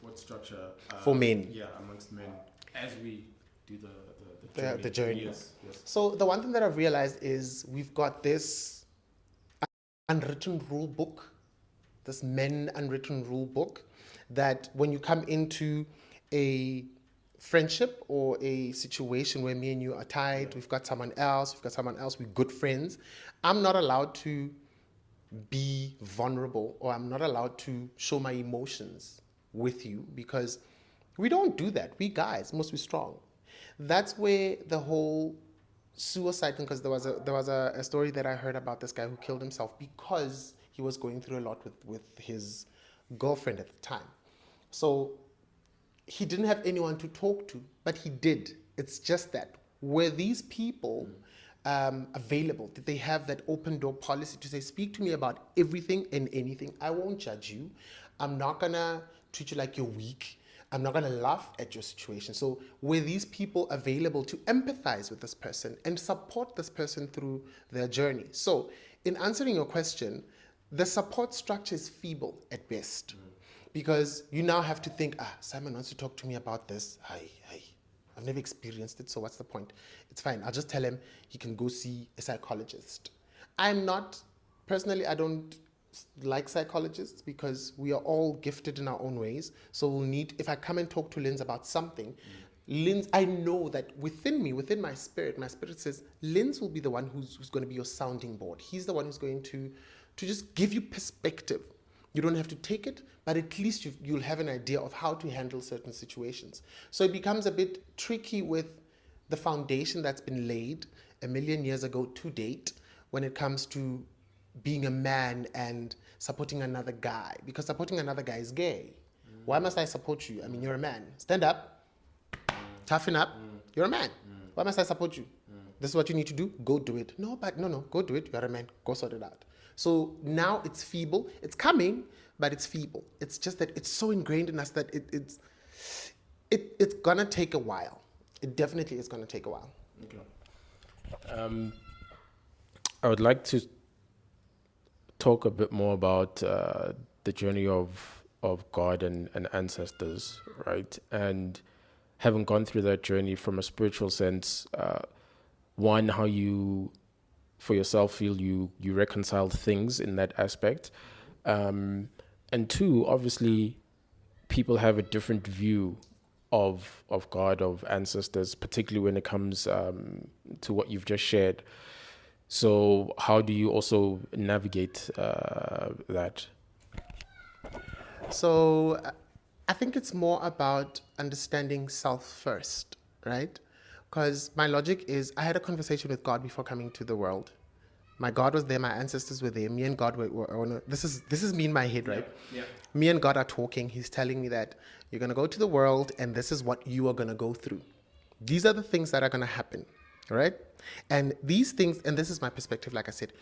support structure for men. Yeah, amongst men as we do The journey. Yes. So the one thing that I've realized is we've got this unwritten rule book, this men unwritten rule book, that when you come into a friendship or a situation where me and you are tied, we've got someone else, we're good friends, I'm not allowed to be vulnerable, or I'm not allowed to show my emotions with you, because we don't do that. We guys must be strong. That's where the whole suicide thing, because there was a story that I heard about this guy who killed himself because he was going through a lot with his girlfriend at the time. So he didn't have anyone to talk to, but he did. It's just that, were these people available? Did they have that open door policy to say, speak to me about everything and anything? I won't judge you. I'm not gonna treat you like you're weak. I'm not gonna laugh at your situation. So were these people available to empathize with this person and support this person through their journey? So in answering your question, the support structure is feeble at best. Because you now have to think, Simon wants to talk to me about this. I've never experienced it, so what's the point? It's fine. I'll just tell him he can go see a psychologist. Personally, I don't like psychologists, because we are all gifted in our own ways. So we'll need, if I come and talk to Linz about something, Linz, I know that within me, within my spirit says, Linz will be the one who's going to be your sounding board. He's the one who's going to just give you perspective. You don't have to take it, but at least you'll have an idea of how to handle certain situations. So it becomes a bit tricky with the foundation that's been laid a million years ago to date when it comes to being a man and supporting another guy. Because supporting another guy is gay. Why must I support you? I mean, you're a man. Stand up, toughen up, you're a man. Why must I support you? This is what you need to do, go do it. No, go do it, you're a man, go sort it out. So now it's feeble. It's coming, but it's feeble. It's just that it's so ingrained in us that it's gonna take a while. It definitely is gonna take a while. Okay. I would like to talk a bit more about the journey of God and ancestors, right? And having gone through that journey from a spiritual sense, one, how you for yourself feel you reconciled things in that aspect, and two, obviously people have a different view of God, of ancestors, particularly when it comes to what you've just shared. So how do you also navigate that? So I think it's more about understanding self first, right? Because my logic is, I had a conversation with God before coming to the world. My God was there, my ancestors were there, me and God were this is me in my head, right? Yeah. Me and God are talking. He's telling me that you're going to go to the world and this is what you are going to go through. These are the things that are going to happen, right? And these things, and this is my perspective, like I said,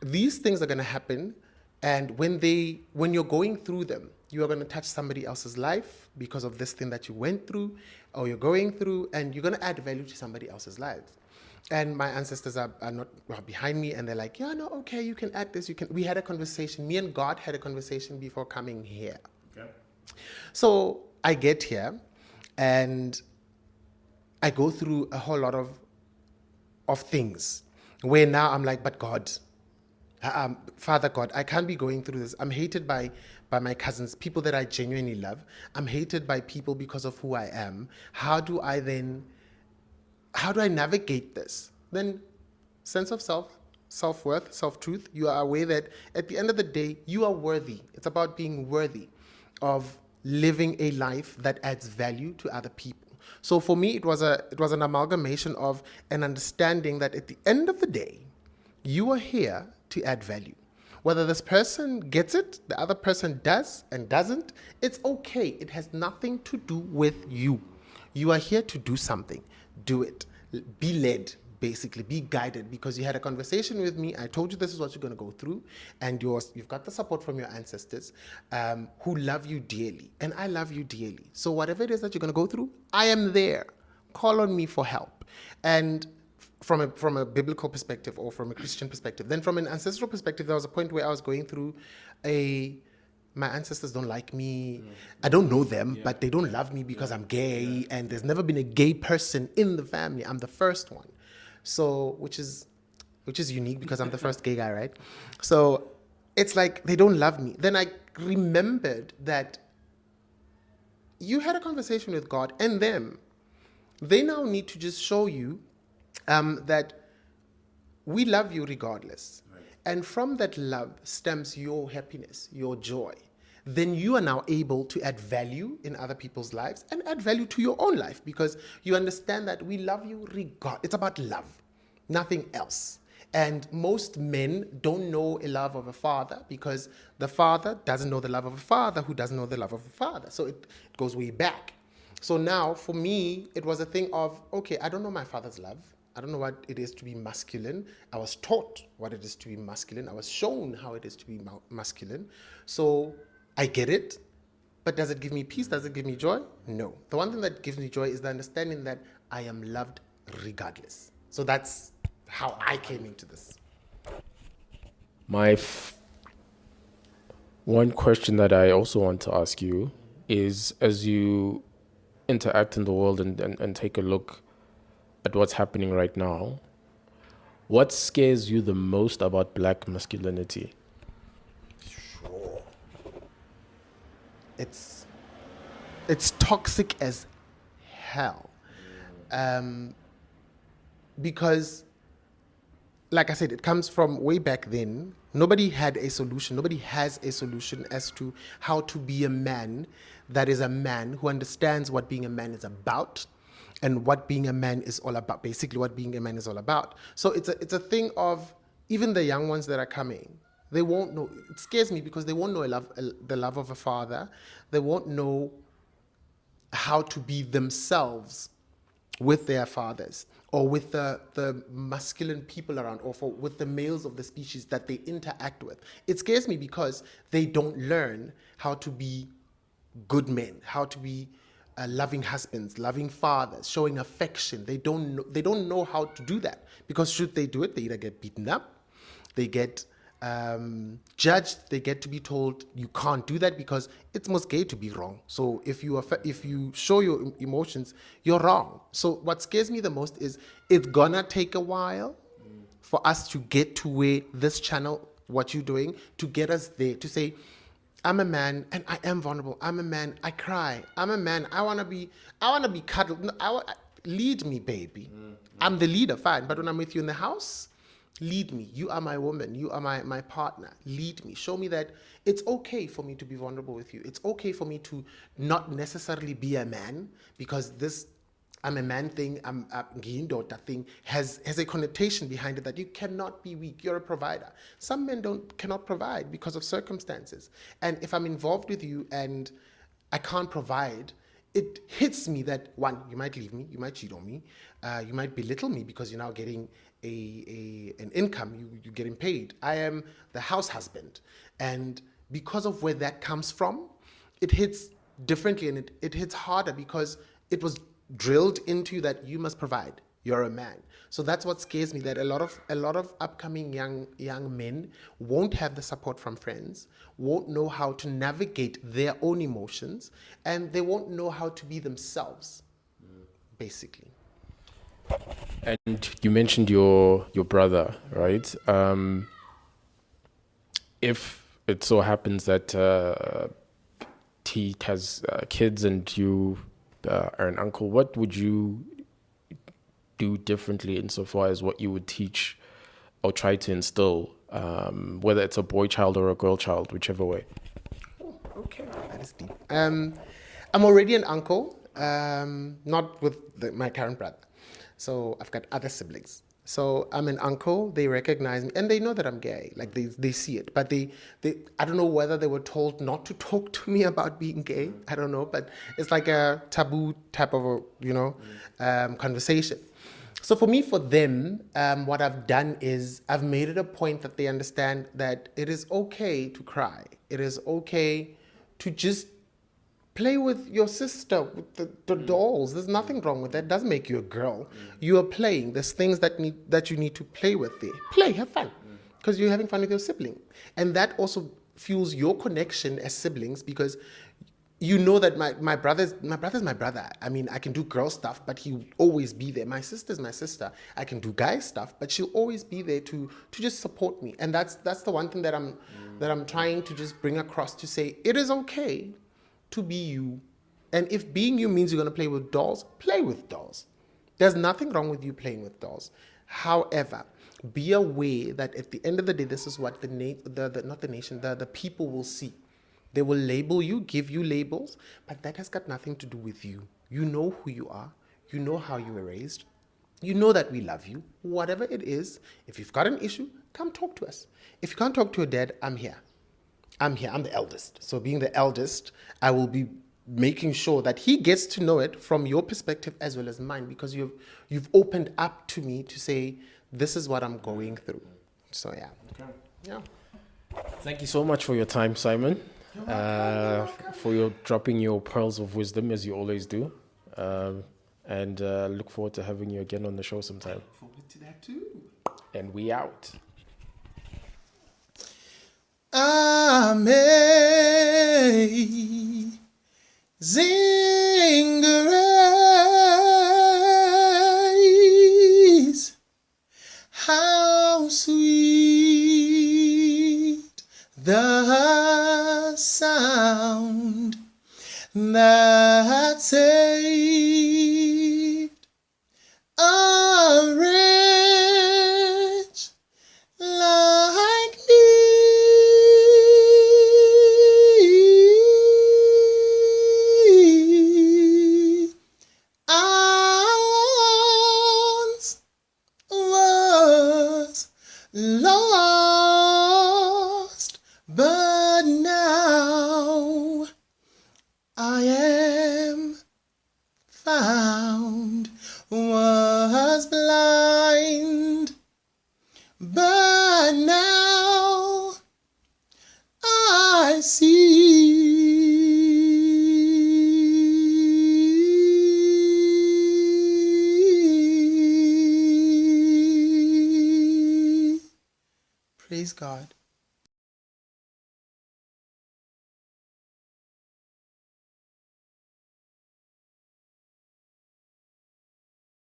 these things are going to happen, and when you're going through them, you are going to touch somebody else's life because of this thing that you went through or you're going through, and you're going to add value to somebody else's life. And my ancestors are behind me, and they're like, yeah, no, okay, you can add this. We had a conversation. Me and God had a conversation before coming here. Okay. So I get here, and I go through a whole lot of things where now I'm like, but God, Father God, I can't be going through this. I'm hated by my cousins, people that I genuinely love. I'm hated by people because of who I am. How do I navigate this? Then sense of self, self-worth, self-truth. You are aware that at the end of the day, you are worthy. It's about being worthy of living a life that adds value to other people. So for me, it was an amalgamation of an understanding that at the end of the day, you are here to add value. Whether this person gets it, the other person does and doesn't, it's okay. It has nothing to do with you. You are here to do something. Do it. Be led, basically. Be guided, because you had a conversation with me. I told you this is what you're going to go through, and you've got the support from your ancestors who love you dearly, and I love you dearly. So whatever it is that you're going to go through, I am there. Call on me for help. And from a biblical perspective or from a Christian perspective. Then from an ancestral perspective, there was a point where I was going through a my ancestors don't like me. I don't know them, but they don't love me because I'm gay, and there's never been a gay person in the family. I'm the first one. So, which is unique because I'm the first gay guy, right? So it's like they don't love me. Then I remembered that you had a conversation with God and them. They now need to just show you that we love you regardless. Right. And from that love stems your happiness, your joy. Then you are now able to add value in other people's lives and add value to your own life because you understand that we love you regardless. It's about love, nothing else. And most men don't know a love of a father because the father doesn't know the love of a father who doesn't know the love of a father. So it goes way back. So now for me, it was a thing of, okay, I don't know my father's love. I don't know what it is to be masculine. I was taught what it is to be masculine. I was shown how it is to be masculine. So I get it. But does it give me peace? Does it give me joy? No. The one thing that gives me joy is the understanding that I am loved regardless. So that's how I came into this. One question that I also want to ask you is, as you interact in the world and take a look at what's happening right now, what scares you the most about black masculinity? Sure. It's toxic as hell. Because, like I said, it comes from way back then. Nobody had a solution. Nobody has a solution as to how to be a man that is a man who understands what being a man is about and what being a man is all about, basically what being a man is all about. So it's a thing of, even the young ones that are coming, they won't know. It scares me because they won't know the love of a father. They won't know how to be themselves with their fathers or with the masculine people around or with the males of the species that they interact with. It scares me because they don't learn how to be good men, how to be loving husbands, loving fathers, showing affection. They don't know how to do that because should they do it, they either get beaten up, they get judged, they get to be told you can't do that because it's most gay to be wrong. So if you show your emotions, you're wrong. So what scares me the most is it's gonna take a while for us to get to where this channel, what you're doing, to get us there, to say, I'm a man and I am vulnerable. I'm a man, I cry. I'm a man, I wanna be cuddled. No, lead me, baby. I'm the leader, fine. But when I'm with you in the house, lead me. You are my woman. You are my partner. Lead me. Show me that it's okay for me to be vulnerable with you. It's okay for me to not necessarily be a man because this I'm a man thing, I'm a daughter thing has a connotation behind it that you cannot be weak. You're a provider. Some men cannot provide because of circumstances. And if I'm involved with you and I can't provide, it hits me that, one, you might leave me, you might cheat on me, you might belittle me because you're now getting an income, you're getting paid. I am the house husband. And because of where that comes from, it hits differently and it hits harder because it was drilled into that you must provide. You're a man. So that's what scares me, that a lot of upcoming young men won't have the support from friends, won't know how to navigate their own emotions, and they won't know how to be themselves, basically. And you mentioned your brother, right? If it so happens that he has kids and you are an uncle, what would you do differently insofar as what you would teach or try to instill, whether it's a boy child or a girl child, whichever way? Oh, okay, that is deep. I'm already an uncle, not with my current brother. So I've got other siblings. So I'm an uncle, they recognize me, and they know that I'm gay, like they see it. But they I don't know whether they were told not to talk to me about being gay, I don't know, but it's like a taboo type of conversation. So for them, what I've done is I've made it a point that they understand that it is okay to cry. It is okay to just play with your sister, with the dolls. There's nothing wrong with that. It doesn't make you a girl. You are playing. There's things that you need to play with there. Play, have fun. Because you're having fun with your sibling. And that also fuels your connection as siblings, because you know that my brother's my brother. I mean, I can do girl stuff, but he'll always be there. My sister's my sister. I can do guy stuff, but she'll always be there to just support me. And that's the one thing that I'm trying to just bring across, to say it is okay to be you. And if being you means you're going to play with dolls, play with dolls. There's nothing wrong with you playing with dolls. However, be aware that at the end of the day, this is what the people will see. They will label you, give you labels, but that has got nothing to do with you. You know who you are. You know how you were raised. You know that we love you. Whatever it is, if you've got an issue, come talk to us. If you can't talk to your dad, I'm here. I'm the eldest. So being the eldest, I will be making sure that he gets to know it from your perspective as well as mine, because you've opened up to me to say, this is what I'm going through. So yeah. Okay. Yeah. Thank you so much for your time, Simon. You're welcome. For your dropping your pearls of wisdom, as you always do. And look forward to having you again on the show sometime. Forward to that too. And we out. Amazing grace, how sweet the sound that saved a wretch like me. I once was lost, but now I am found. Was blind, but now I see. Praise God.